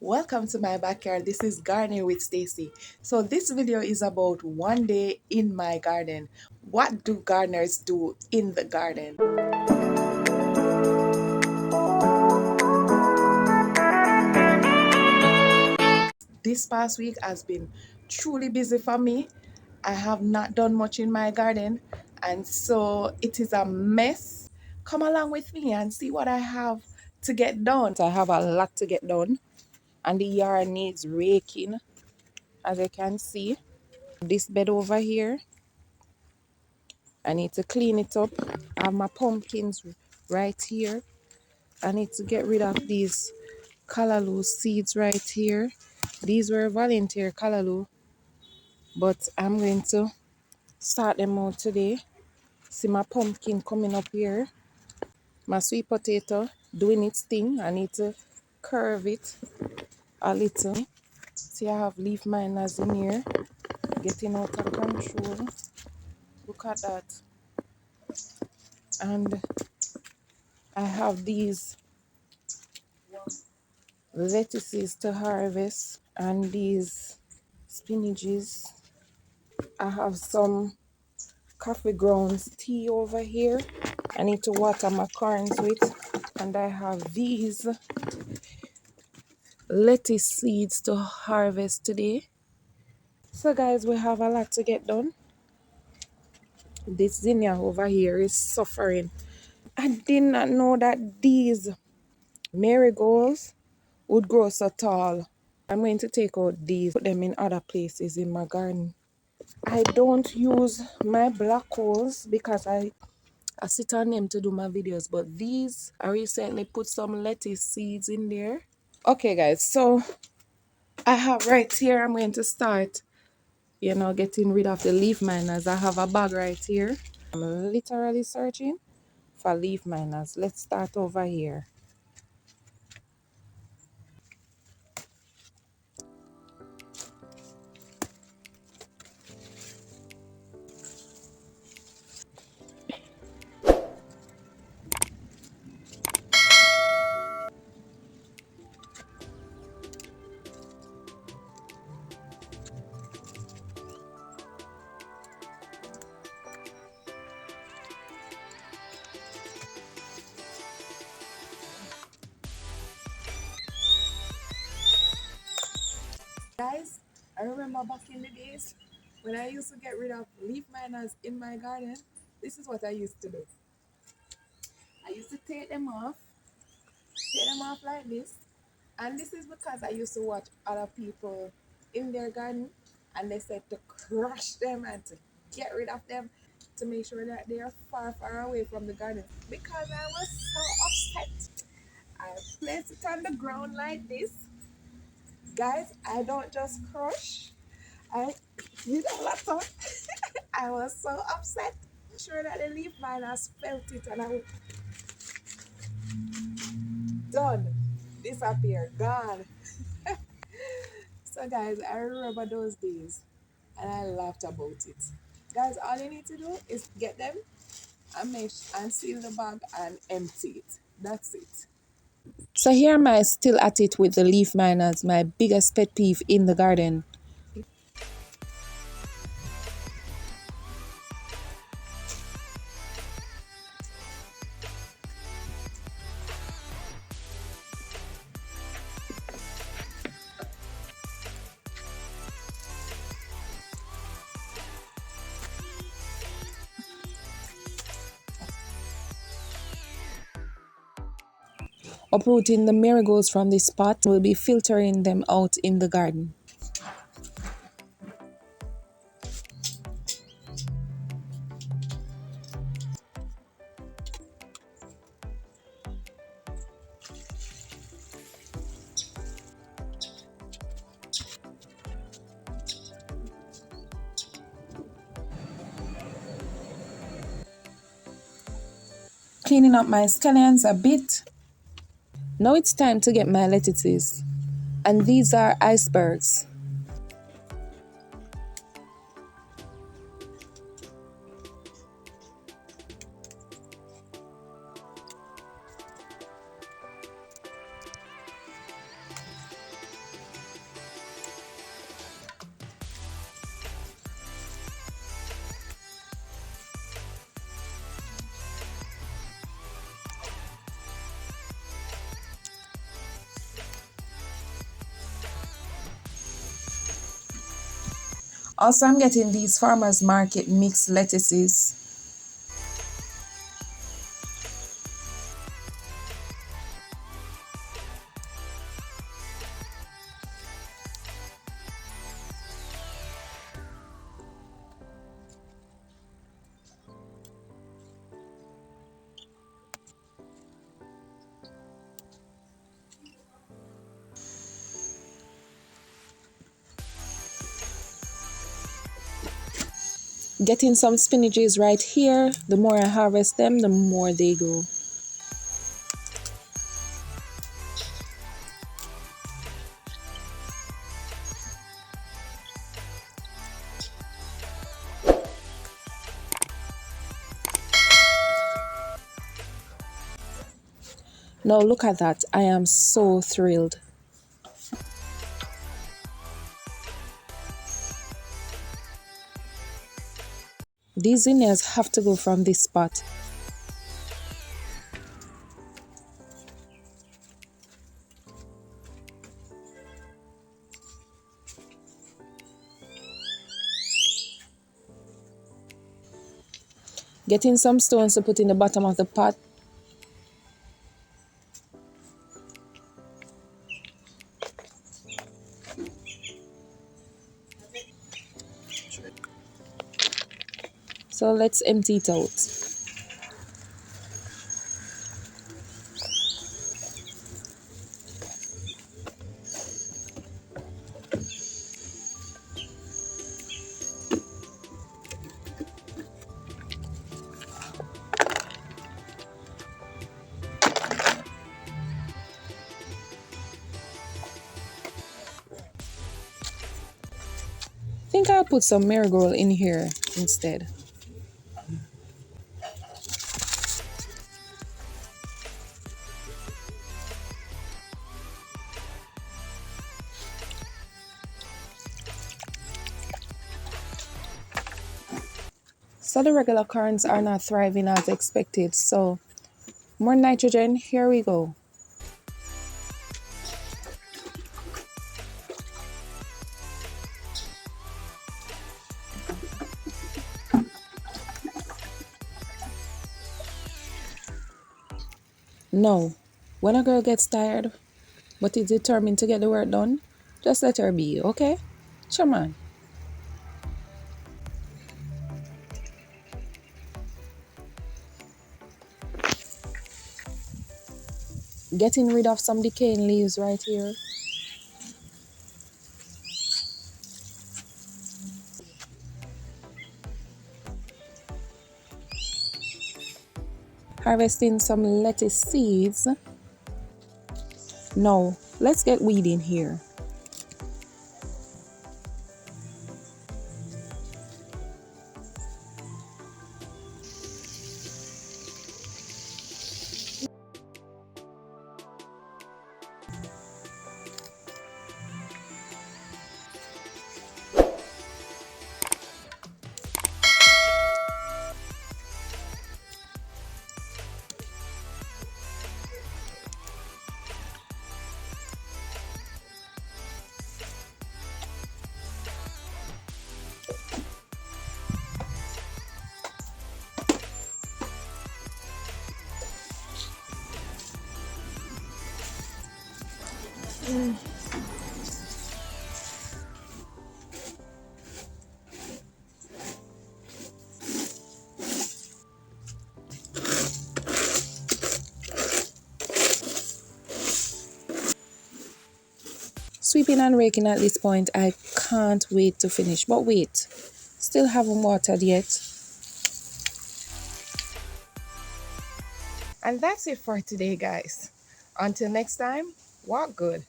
Welcome to my backyard. This is Gardening with Stacy. So this video is about one day in my garden. What do gardeners do in the garden? This past week has been truly busy for me. I have not done much in my garden, and so it is a mess. Come along with me and see what I have to get done. So I have a lot to get done, and the yard needs raking, as you can see. This bed over here, I need to clean it up. I have my pumpkins right here. I need to get rid of these callaloo seeds right here. These were volunteer callaloo, but I'm going to start them out today. See my pumpkin coming up here. My sweet potato doing its thing. I need to curve it a little. See, I have leaf miners in here getting out of control. Look at that. And I have these lettuces to harvest and these spinaches. I have some coffee grounds tea over here. I need to water my corns with. And I have these lettuce seeds to harvest today. So guys, we have a lot to get done. This zinnia over here is suffering. I did not know that these marigolds would grow so tall. I'm going to take out these, put them in other places in my garden. I don't use my black holes because I sit on them to do my videos, but these, I recently put some lettuce seeds in there. Okay guys, so I have right here, I'm going to start, getting rid of the leaf miners. I have a bag right here. I'm literally searching for leaf miners. Let's start over here. Guys, I remember back in the days when I used to get rid of leaf miners in my garden. This is what I used to do. I used to take them off like this. And this is because I used to watch other people in their garden and they said to crush them and to get rid of them to make sure that they are far, far away from the garden. Because I was so upset. I placed it on the ground like this. Guys, I don't just crush. I did a lot of. I was so upset. Sure that the leaf miners felt it and I was done. Disappear, gone. So guys, I remember those days and I laughed about it. Guys, all you need to do is get them and and seal the bag and empty it. That's it. So here am I still at it with the leaf miners, my biggest pet peeve in the garden. Uprooting the marigolds from this pot will be filtering them out in the garden. Cleaning up my scallions a bit. Now it's time to get my lettuces. And these are icebergs. Also, I'm getting these farmers market mixed lettuces. Getting some spinaches right here. The more I harvest them, the more they grow. Now look at that. I am so thrilled. These zinnias have to go from this spot. Getting some stones to put in the bottom of the pot. So let's empty it out. I think I'll put some marigold in here instead. So the regular corns are not thriving as expected. So more nitrogen, here we go. No, when a girl gets tired, but is determined to get the work done, just let her be, okay? Come on. Getting rid of some decaying leaves right here. Harvesting some lettuce seeds. Now, let's get weeding here. Sweeping and raking at this point, I can't wait to finish. But wait, still haven't watered yet. And that's it for today, guys. Until next time, walk good.